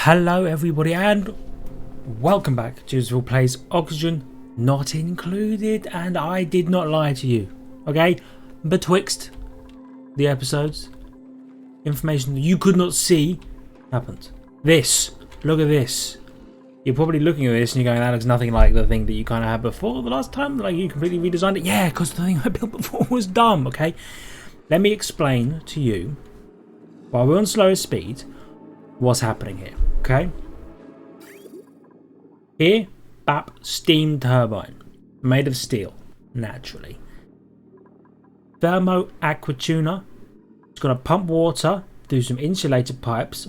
Hello everybody and welcome back to Useful Plays Oxygen Not Included, and I did not lie to you, okay? Betwixt the episodes, information that you could not see happened. Look at this. You're probably looking at this and you're going, that looks nothing like the thing that you kind of had before the last time, like you completely redesigned it. Yeah, because the thing I built before was dumb, okay? Let me explain to you, while we're on slowest speed, what's happening here, okay? Here, BAP steam turbine, made of steel, naturally. Thermo aqua tuner. It's going to pump water through some insulated pipes.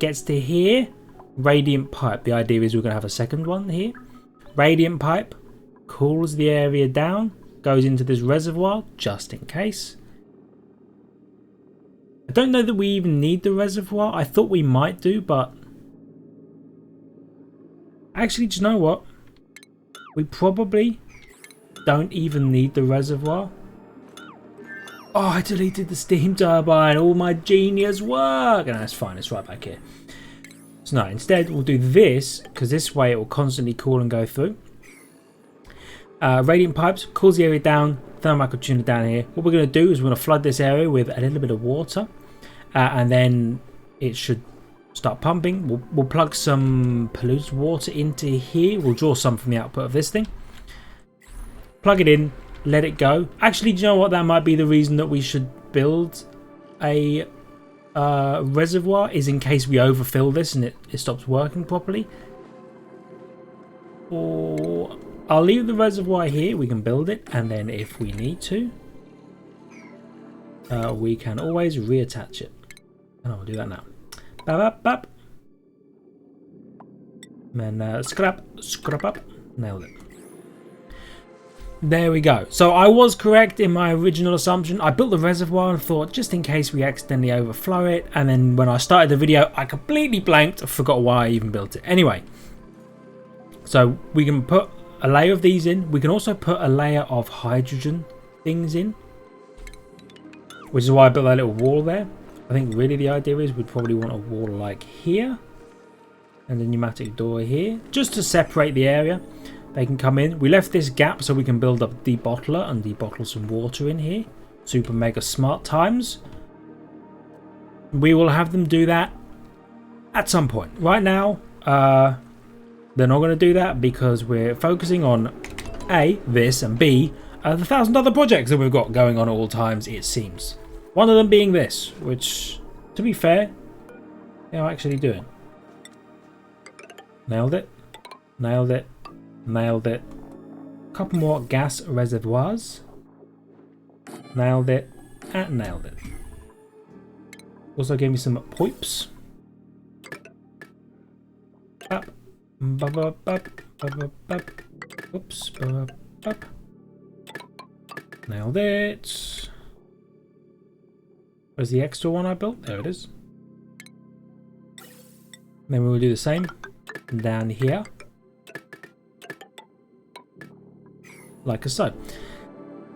Gets to here. Radiant pipe. The idea is we're going to have a second one here. Radiant pipe cools the area down, goes into this reservoir just in case. I don't know that we even need the reservoir. I thought we might do, but actually, do you know what? We probably don't even need the reservoir. Oh, I deleted the steam turbine. All my genius work. And that's fine. It's right back here. So no, instead we'll do this, because this way it will constantly cool and go through. Radiant pipes cools the area down. Thermal tuner down here. What we're going to do is we're going to flood this area with a little bit of water, and then it should start pumping. We'll plug some polluted water into here. We'll draw some from the output of this thing. Plug it in. Let it go. Actually, do you know what? That might be the reason that we should build a reservoir, is in case we overfill this and it stops working properly. Or I'll leave the reservoir here. We can build it, and then if we need to, we can always reattach it. And I'll do that now. Bap. And then scrap up. Nailed it. There we go. So I was correct in my original assumption. I built the reservoir and thought, just in case we accidentally overflow it. And then when I started the video, I completely blanked. I forgot why I even built it. Anyway, so we can put a layer of these in. We can also put a layer of hydrogen things in, which is why I built that little wall there. I think really the idea is we'd probably want a wall like here and a pneumatic door here, just to separate the area. They can come in. We left this gap so we can build up the bottler and debottle some water in here. Super mega smart times. We will have them do that at some point. Right now, they're not going to do that because we're focusing on A, this, and B, the 1,000 other projects that we've got going on at all times, it seems. One of them being this, which, to be fair, they are actually doing. Nailed it. Nailed it. Nailed it. A couple more gas reservoirs. Nailed it. And nailed it. Also gave me some pipes. Up. Oops. Up. Nailed it. Where's the extra one I built? There it is. Then we will do the same down here. Like so. And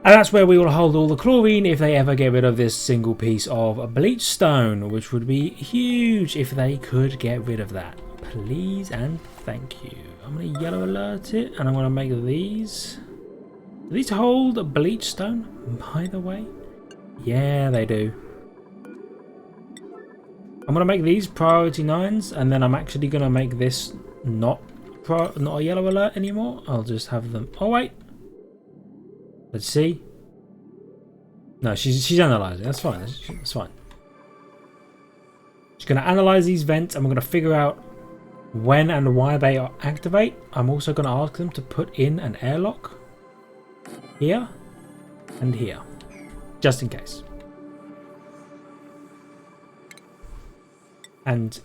that's where we will hold all the chlorine if they ever get rid of this single piece of bleach stone, which would be huge if they could get rid of that. Please and thank you. I'm going to yellow alert it, and I'm going to make these. Do these hold bleach stone, by the way? Yeah, they do. I'm going to make these priority 9s, and then I'm actually going to make this not a yellow alert anymore. I'll just have them. Oh, wait. Let's see. No, she's analysing. That's fine. That's fine. She's going to analyse these vents, and we're going to figure out when and why they activate. I'm also going to ask them to put in an airlock here and here, just in case. And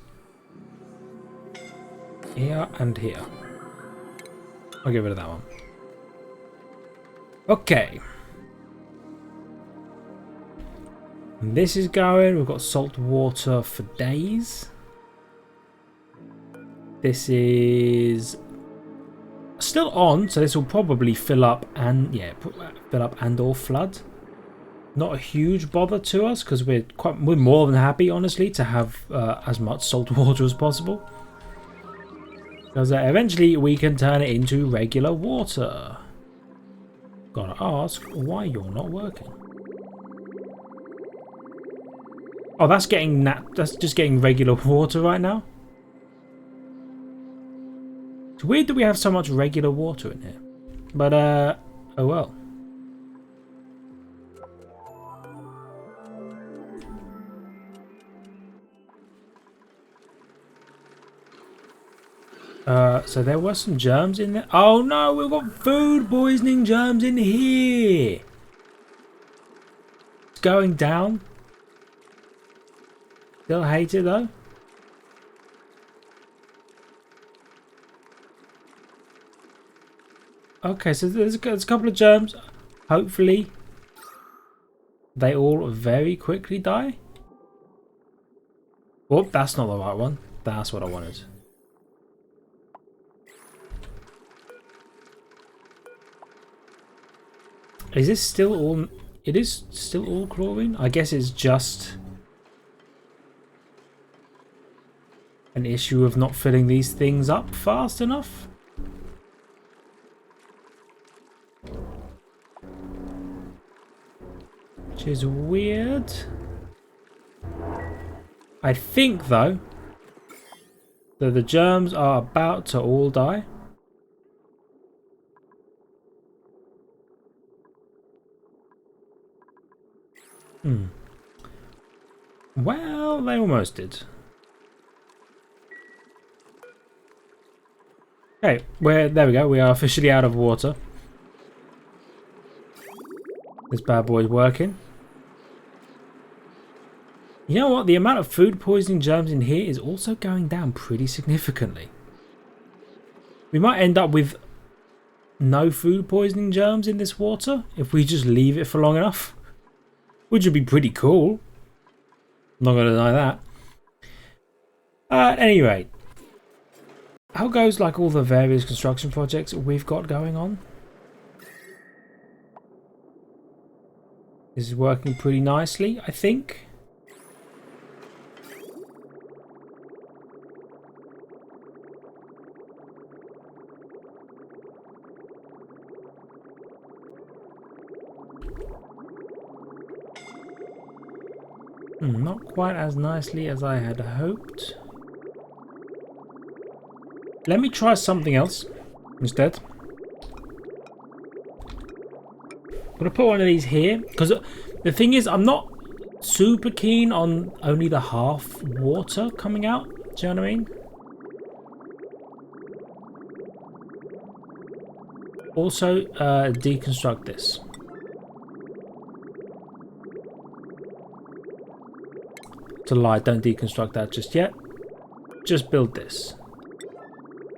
here and here. I'll get rid of that one. Okay. And this is going. We've got salt water for days. This is still on, so this will probably fill up and or flood. not a huge bother to us because we're more than happy, honestly, to have as much salt water as possible. Because eventually we can turn it into regular water. Gotta ask why you're not working. Oh, that's just getting regular water right now. It's weird that we have so much regular water in here. But oh well. So there were some germs in there. Oh no, we've got food poisoning germs in here. It's going down. Still hate it though. Okay, so there's a couple of germs. Hopefully, they all very quickly die. Oh, that's not the right one. That's what I wanted. Is this still all... It is still all chlorine? I guess it's just an issue of not filling these things up fast enough. Which is weird. I think, though, that the germs are about to all die. Well, they almost did. Okay, there we go. We are officially out of water. This bad boy's working. You know what? The amount of food poisoning germs in here is also going down pretty significantly. We might end up with no food poisoning germs in this water if we just leave it for long enough. Which would be pretty cool. I'm not going to deny that. At any rate, how goes like all the various construction projects we've got going on? This is working pretty nicely, I think. Not quite as nicely as I had hoped. Let me try something else instead. I'm going to put one of these here because the thing is I'm not super keen on only the half water coming out. Do you know what I mean? Also, deconstruct this. It's a lie, don't deconstruct that just yet. Just build this.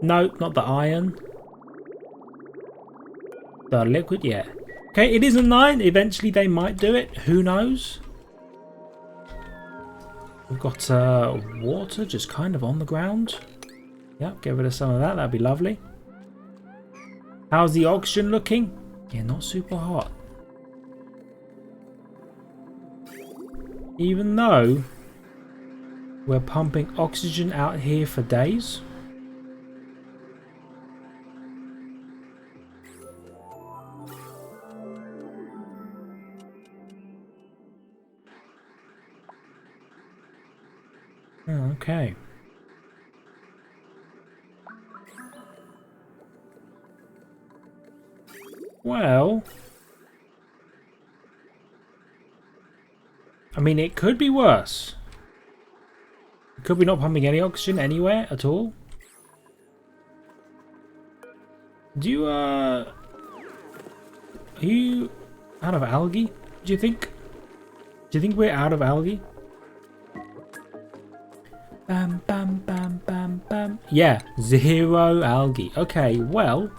No, not the iron. The liquid, yeah. Okay, it is a 9. Eventually they might do it. Who knows? We've got water just kind of on the ground. Yep, get rid of some of that. That'd be lovely. How's the oxygen looking? Yeah, not super hot. Even though we're pumping oxygen out here for days. Okay. Well, I mean, it could be worse. Could we not pumping any oxygen anywhere at all? Do you, are you out of algae, do you think? Do you think we're out of algae? Bam, bam, bam, bam, bam. Yeah, 0 algae. Okay, well,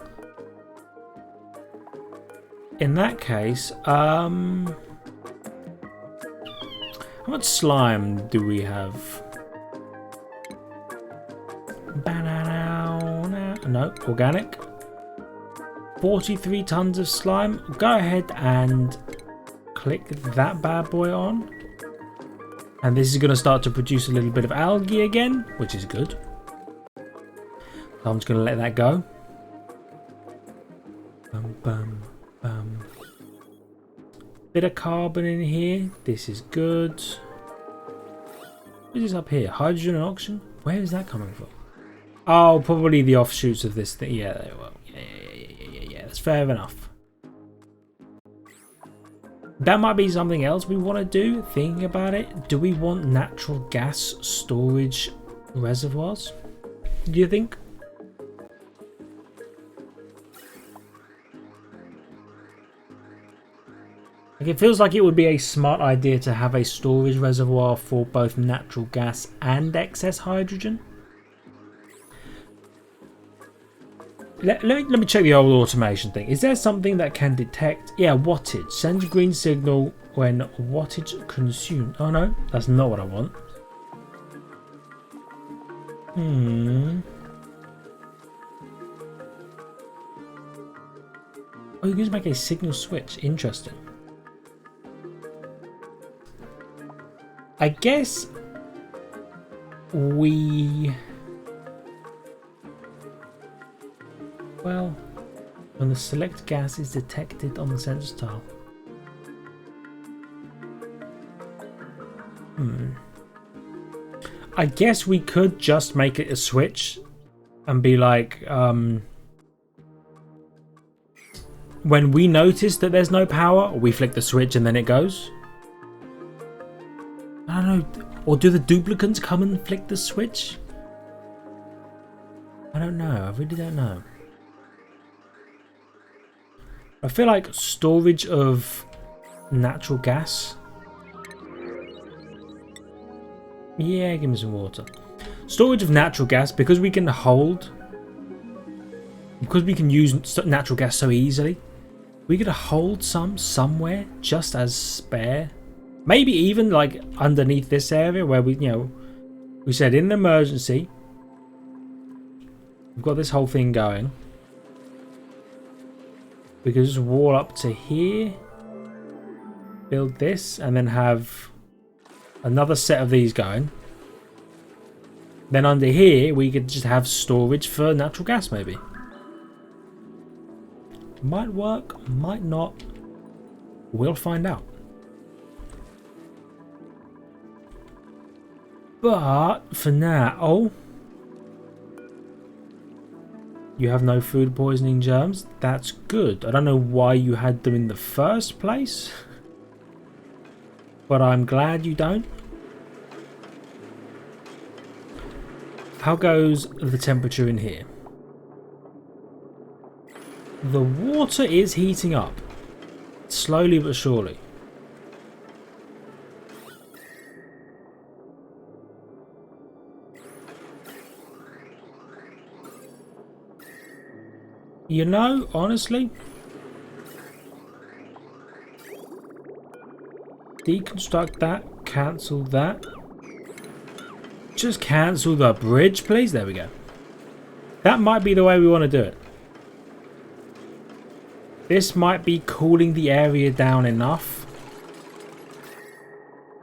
in that case, how much slime do we have? No, organic. 43 tons of slime. Go ahead and click that bad boy on. And this is going to start to produce a little bit of algae again, which is good. So I'm just going to let that go. Bum, bum, bum. Bit of carbon in here. This is good. What is up here? Hydrogen and oxygen? Where is that coming from? Oh, probably the offshoots of this thing. Yeah, well, yeah. That's fair enough. That might be something else we want to do. Thinking about it, do we want natural gas storage reservoirs? Do you think? Like, it feels like it would be a smart idea to have a storage reservoir for both natural gas and excess hydrogen. Let me check the old automation thing. Is there something that can detect? Yeah, wattage. Sends green signal when wattage consumed. Oh no, that's not what I want. Oh, you can just make a signal switch. Interesting. I guess we... Well, when the select gas is detected on the sensor tile. I guess we could just make it a switch and be like, when we notice that there's no power, we flick the switch and then it goes. I don't know. Or do the duplicants come and flick the switch? I don't know. I really don't know. I feel like storage of natural gas. Yeah, give me some water. Storage of natural gas, because we can hold, because we can use natural gas so easily, we could hold some somewhere just as spare. Maybe even like underneath this area where we, we said in an emergency, we've got this whole thing going. We could just wall up to here, build this, and then have another set of these going. Then under here, we could just have storage for natural gas, maybe. Might work, might not. We'll find out. But for now, you have no food poisoning germs. That's good. I don't know why you had them in the first place, but I'm glad you don't. How goes the temperature in here? The water is heating up, slowly but surely. You know, honestly, deconstruct that, cancel that. Just cancel the bridge, please. There we go. That might be the way we want to do it. This might be cooling the area down enough.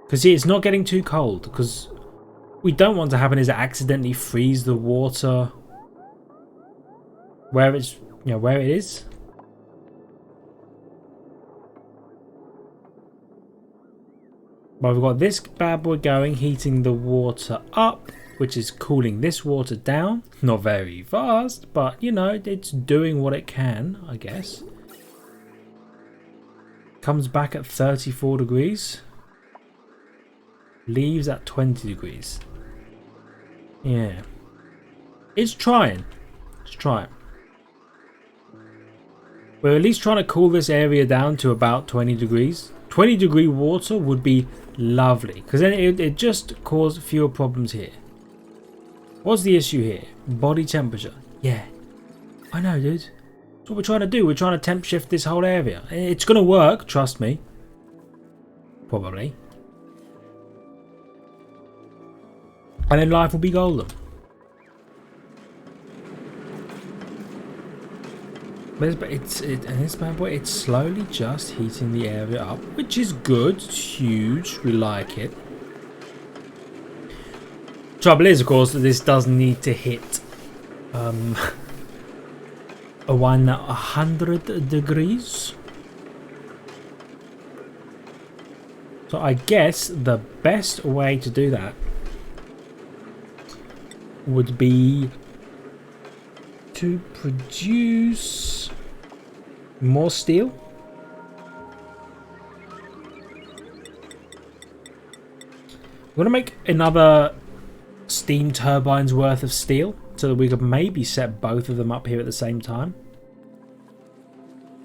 Because see, it's not getting too cold. Because what we don't want to happen is accidentally freeze the water where it's, where it is. But we've got this bad boy going, heating the water up, which is cooling this water down. Not very fast, but it's doing what it can, I guess. Comes back at 34 degrees. Leaves at 20 degrees. Yeah. It's trying. It's trying. We're at least trying to cool this area down to about 20 degrees. 20 degree water would be lovely, because then it just causes fewer problems here. What's the issue here? Body temperature. Yeah. I know, dude. That's what we're trying to do. We're trying to temp shift this whole area. It's going to work, trust me. Probably. And then life will be golden. But and this bad boy, it's slowly just heating the area up, which is good. It's huge. We like it. Trouble is, of course, that this does need to hit a 100 degrees. So I guess the best way to do that would be to produce more steel. We're going to make another steam turbine's worth of steel so that we could maybe set both of them up here at the same time.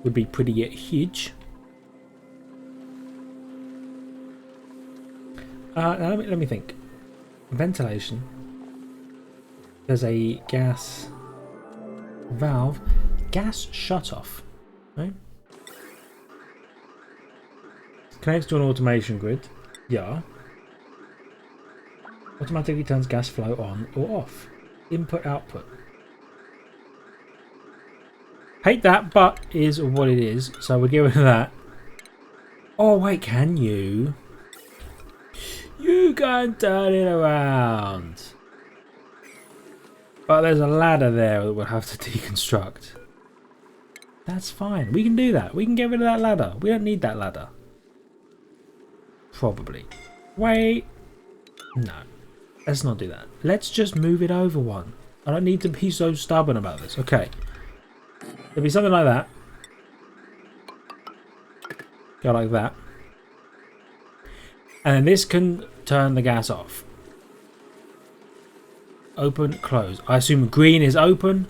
Would be pretty huge. Now let me think. Ventilation. There's a gas valve. Gas shutoff. Right? Connects to an automation grid. Yeah. Automatically turns gas flow on or off. Input output. Hate that, but is what it is. So we'll get rid of that. Oh wait, can you? You can turn it around. But there's a ladder there that we'll have to deconstruct. That's fine. We can do that. We can get rid of that ladder. We don't need that ladder. Probably. Wait. No. Let's not do that. Let's just move it over one. I don't need to be so stubborn about this. Okay. There'll be something like that. Go like that. And then this can turn the gas off. Open, close. I assume green is open.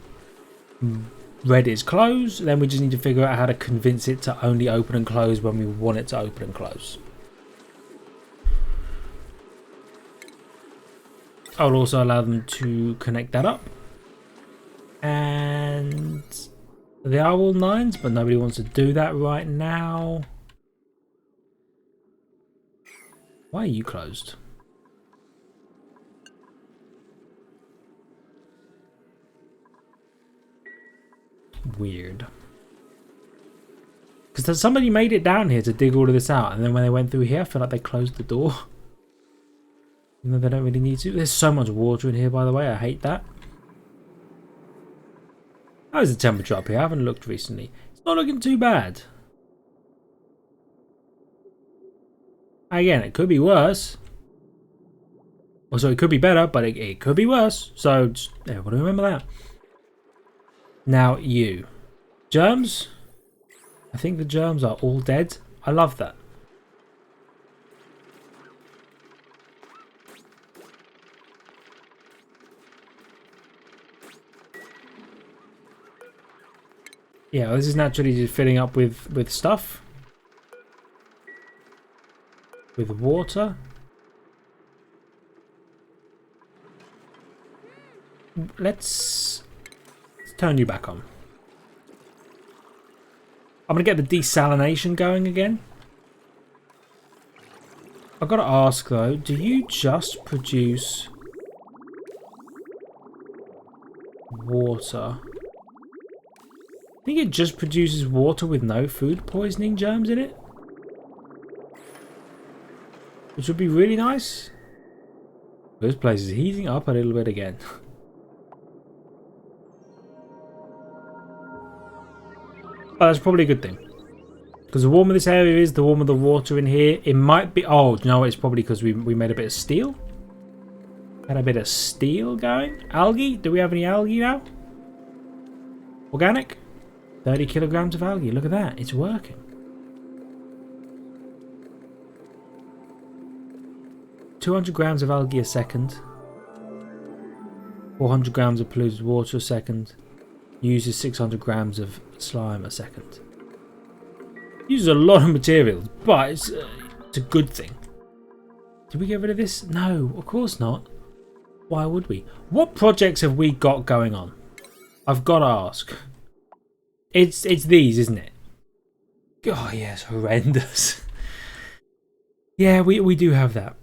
Red is closed. Then we just need to figure out how to convince it to only open and close when we want it to open and close. I'll also allow them to connect that up. And they are all 9s, but nobody wants to do that right now. Why are you closed? Weird. Because somebody made it down here to dig all of this out, and then when they went through here, I feel like they closed the door. Even though they don't really need to. There's so much water in here, by the way. I hate that. How's the temperature up here? I haven't looked recently. It's not looking too bad. Again, it could be worse. Also, it could be better, but it could be worse. So, just everybody remember that. Now, you. Germs? I think the germs are all dead. I love that. Yeah, well, this is naturally just filling up with stuff. With water. Let's turn you back on. I'm going to get the desalination going again. I've got to ask though, do you just produce water? I think it just produces water with no food poisoning germs in it. Which would be really nice. This place is heating up a little bit again. But that's probably a good thing. Because the warmer this area is, the warmer the water in here. It might be... Oh, you know what? It's probably because we made a bit of steel. Had a bit of steel going. Algae? Do we have any algae now? Organic? 30 kilograms of algae. Look at that. It's working. $200 grams of algae a second. 400 grams of polluted water a second. Uses 600 grams of slime a second. Uses a lot of materials, but it's a good thing. Did we get rid of this? No, of course not. Why would we? What projects have we got going on? I've got to ask. It's these, isn't it? Oh yes, horrendous. Yeah, we do have that.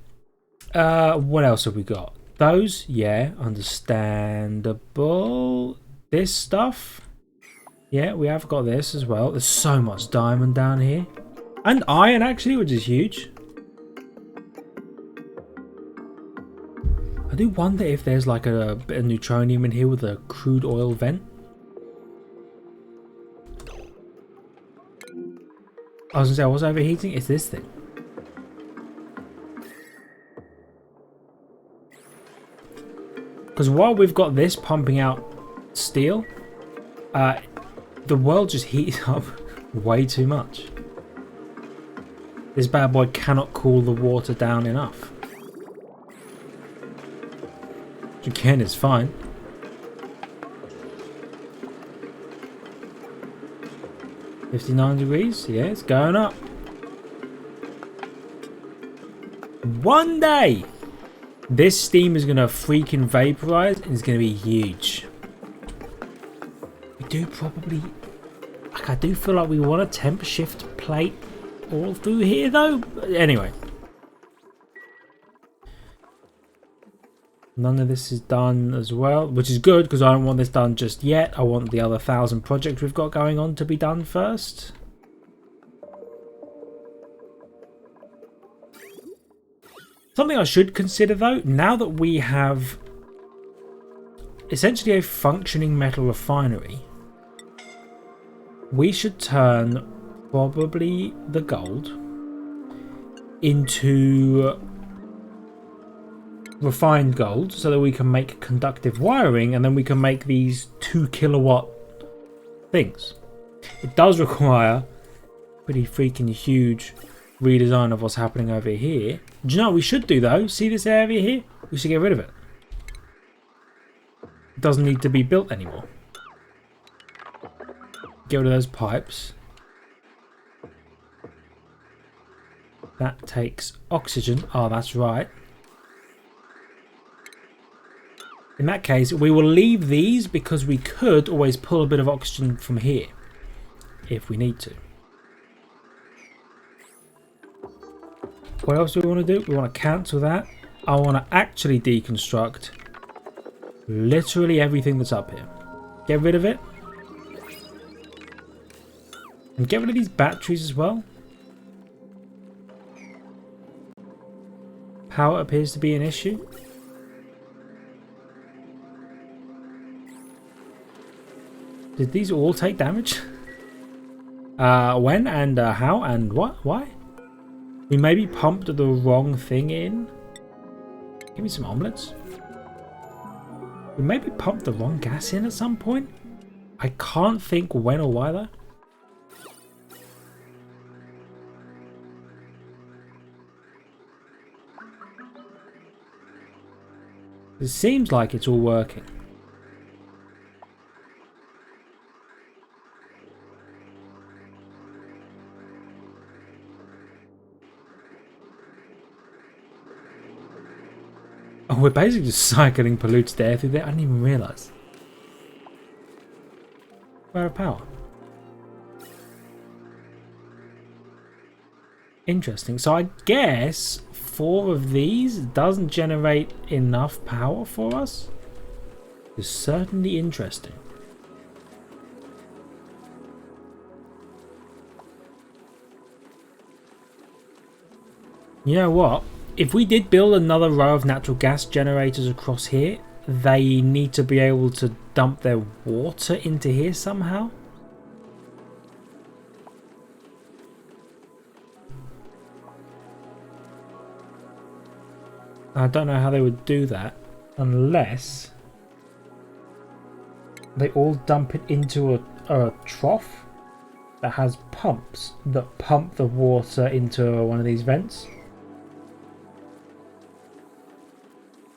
What else have we got? Those, yeah, understandable. This stuff, Yeah, we have got this as well. There's so much diamond down here. And iron, actually, which is huge. I do wonder if there's like a bit of neutronium in here with a crude oil vent. I was gonna say, I was overheating. It's this thing. Because while we've got this pumping out steel, the world just heats up way too much. This bad boy cannot cool the water down enough. Which again is fine. $59 degrees, yeah, it's going up. One day, this steam is gonna freaking vaporize and it's gonna be huge. We do probably, like, I do feel like we want a temp shift plate all through here though. But anyway, none of this is done as well, which is good because I don't want this done just yet. I want the other 1,000 projects we've got going on to be done first. Something I should consider though, now that we have essentially a functioning metal refinery, we should turn probably the gold into refined gold so that we can make conductive wiring, and then we can make these 2 kilowatt things. It does require pretty freaking huge redesign of what's happening over here. Do you know what we should do though? See this area here? We should get rid of it. It doesn't need to be built anymore. Get rid of those pipes. That takes oxygen. Oh, that's right. In that case, we will leave these because we could always pull a bit of oxygen from here if we need to. What else do we want to do? We want to cancel that. I want to actually deconstruct literally everything that's up here. Get rid of it. And get rid of these batteries as well. Power appears to be an issue. Did these all take damage? When and how and what? Why? We maybe pumped the wrong thing in. Give me some omelets. We maybe pumped the wrong gas in at some point. I can't think when or why though. It seems like it's all working. Oh, we're basically just cycling polluted air through there. I didn't even realise. We're out of power. Interesting. So I guess 4 of these doesn't generate enough power for us. It's certainly interesting. You know what? If we did build another row of natural gas generators across here, they need to be able to dump their water into here somehow. I don't know how they would do that unless they all dump it into a trough that has pumps that pump the water into one of these vents.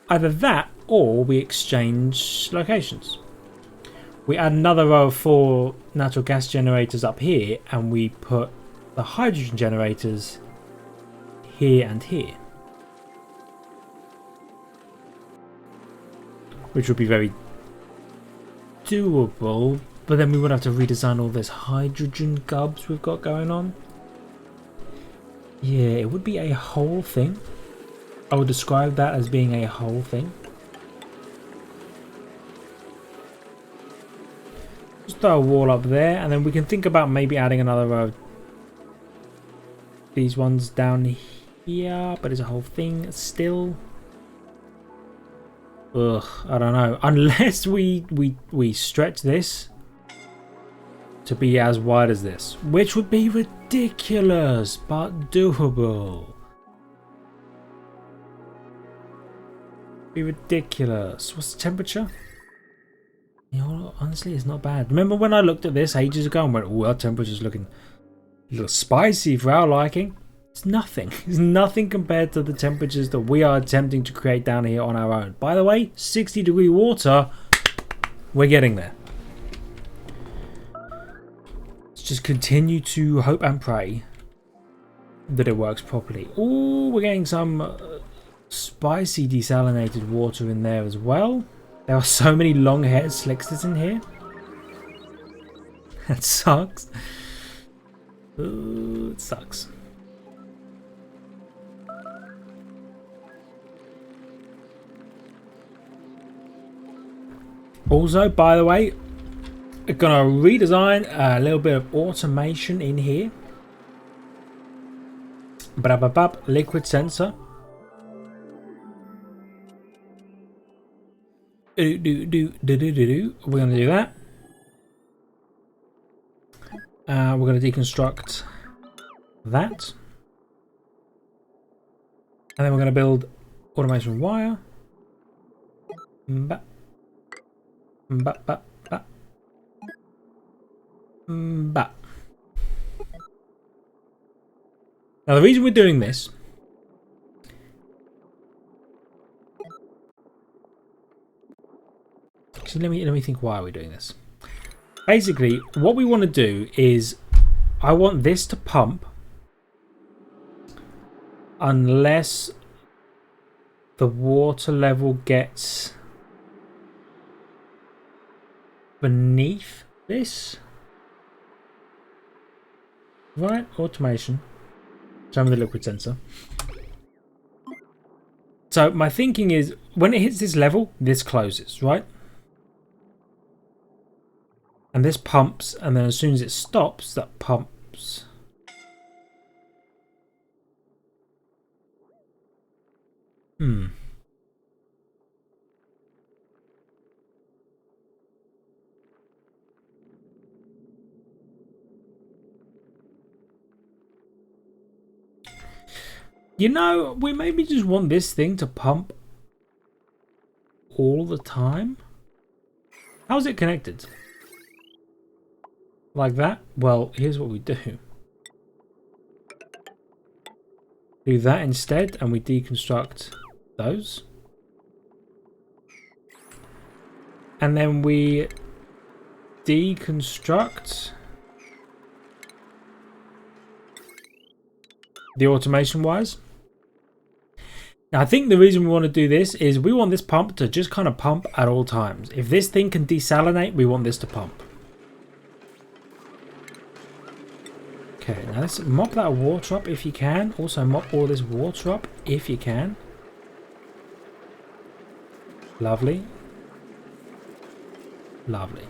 Either that or we exchange locations. We add another row of 4 natural gas generators up here and we put the hydrogen generators here and here. Which would be very doable, but then we would have to redesign all this hydrogen gubs we've got going on. Yeah, it would be a whole thing. I would describe that as being a whole thing. Just throw a wall up there, and then we can think about maybe adding another row. These ones down here, but it's a whole thing still. Ugh, I don't know. Unless we stretch this to be as wide as this, which would be ridiculous, but doable. Be ridiculous. What's the temperature? You know, honestly, it's not bad. Remember when I looked at this ages ago and went, "Oh, our temperature's looking a little spicy for our liking"? It's nothing. It's nothing compared to the temperatures that we are attempting to create down here on our own. By the way, 60-degree water. We're getting there. Let's just continue to hope and pray that it works properly. Oh, we're getting some spicy desalinated water in there as well. There are so many long-haired slicksters in here. That sucks. Ooh, it sucks. Also, by the way, we're gonna redesign a little bit of automation in here. Liquid sensor. We're gonna do that. We're gonna deconstruct that, and then we're gonna build automation wire. Now the reason we're doing this actually, let me think why we're doing this. Basically, what we want to do is I want this to pump unless the water level gets beneath this. Right, automation. Some of the liquid sensor. So my thinking is when it hits this level, this closes, right? And this pumps, and then as soon as it stops, that pumps. You know, we maybe just want this thing to pump all the time. How's it connected? Like that? Well, here's what we do. Do that instead, and we deconstruct those. And then we deconstruct the automation wires. Now, I think the reason we want to do this is we want this pump to just kind of pump at all times. If this thing can desalinate, we want this to pump. Okay, now let's mop that water up if you can. Also mop all this water up if you can. Lovely. Lovely.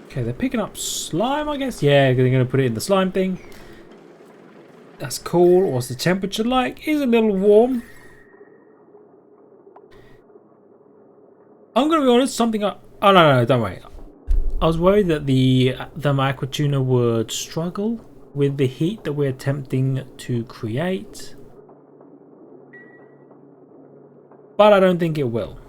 Okay, they're picking up slime, I guess. Yeah, they're going to put it in the slime thing. That's cool. What's the temperature like? Is a little warm. I'm going to be honest, something... Oh, no, don't worry. I was worried that the aqua tuna would struggle with the heat that we're attempting to create. But I don't think it will.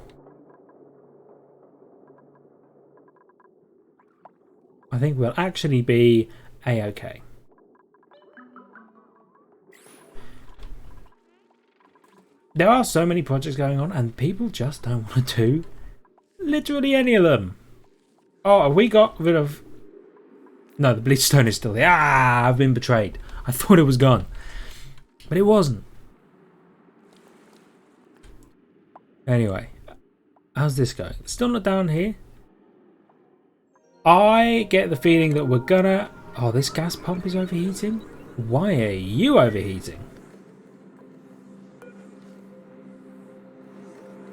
I think we'll actually be a-okay. There are so many projects going on and people just don't want to do literally any of them. Oh, we got rid of... No, the bleach stone is still there. Ah, I've been betrayed. I thought it was gone. But it wasn't. Anyway. How's this going? Still not down here. I get the feeling that we're gonna... Oh, this gas pump is overheating? Why are you overheating?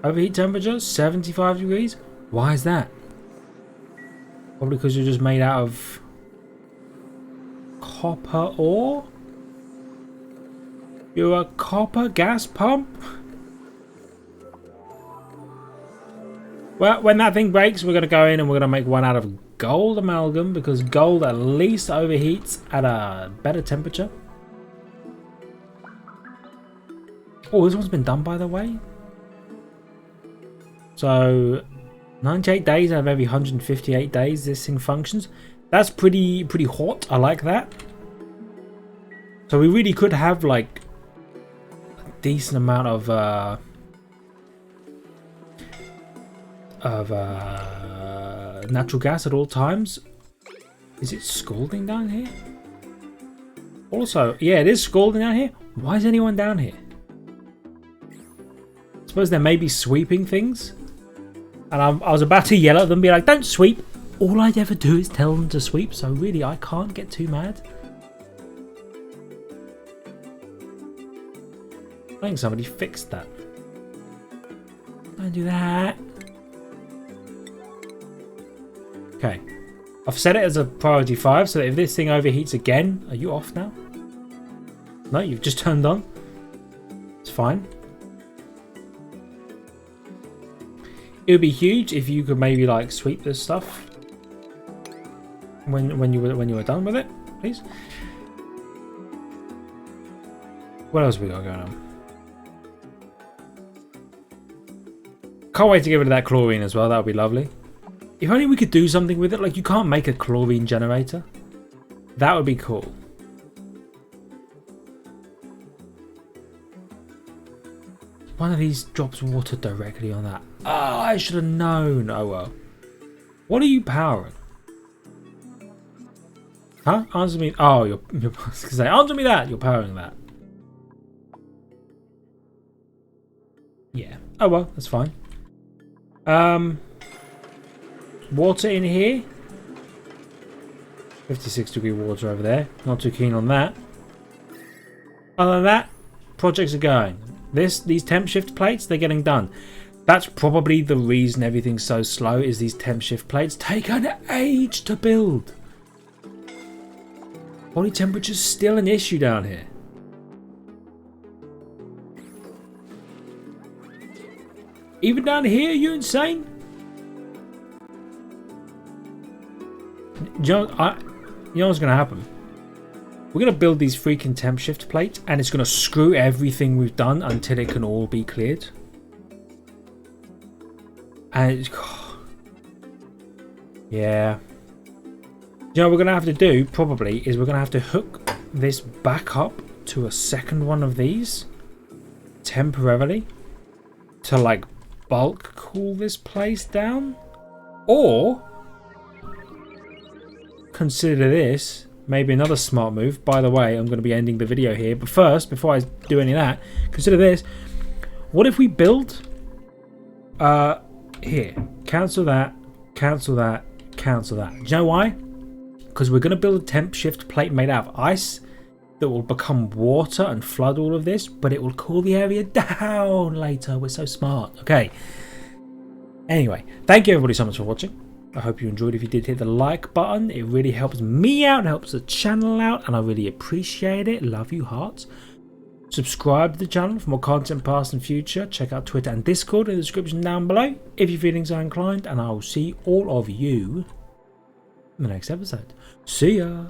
Overheat temperature, 75 degrees. Why is that? Probably because you're just made out of copper ore? You're a copper gas pump? Well, when that thing breaks, we're going to go in and we're going to make one out of gold amalgam, because gold at least overheats at a better temperature. Oh, this one's been done, by the way. So 98 days out of every 158 days this thing functions. That's pretty hot. I like that. So we really could have like a decent amount of natural gas at all times. Is it scalding down here? Also, yeah, it is scalding down here. Why is anyone down here? I suppose they may be sweeping things. And I was about to yell at them, be like, don't sweep. All I'd ever do is tell them to sweep, so really I can't get too mad. I think somebody fixed that. Don't do that. Okay. I've set it as a priority 5, so that if this thing overheats again... Are you off now? No, you've just turned on. It's fine. It would be huge if you could maybe like sweep this stuff when you were done with it, please. What else we got going on? Can't wait to get rid of that chlorine as well. That would be lovely. If only we could do something with it. Like, you can't make a chlorine generator. That would be cool. One of these drops water directly on that. Oh, I should have known. Oh well. What are you powering? Huh? Answer me. Oh, you're I was gonna say, answer me that. You're powering that. Yeah. Oh well, that's fine. Water in here. 56-degree water over there. Not too keen on that. Other than that, projects are going. These temp shift plates, they're getting done. That's probably the reason everything's so slow, is these temp shift plates take an age to build. Body temperature's still an issue down here. Even down here, are you insane? You know what's going to happen? We're going to build these freaking temp shift plates, and it's going to screw everything we've done until it can all be cleared. And yeah. You know what we're going to have to do, probably, is we're going to have to hook this back up to a second one of these temporarily to like bulk cool this place down. Or consider this maybe another smart move. By the way, I'm going to be ending the video here, but first, before I do any of that, consider this. What if we build here, cancel that, cancel that, cancel that. Do you know why? Because we're going to build a temp shift plate made out of ice that will become water and flood all of this, but it will cool the area down later. We're so smart. Okay. Anyway, thank you everybody so much for watching. I hope you enjoyed. If you did, hit the like button. It really helps me out, helps the channel out, and I really appreciate it. Love you, hearts. Subscribe to the channel for more content past and future. Check out Twitter and Discord in the description down below if you're feeling so inclined, and I will see all of you in the next episode. See ya!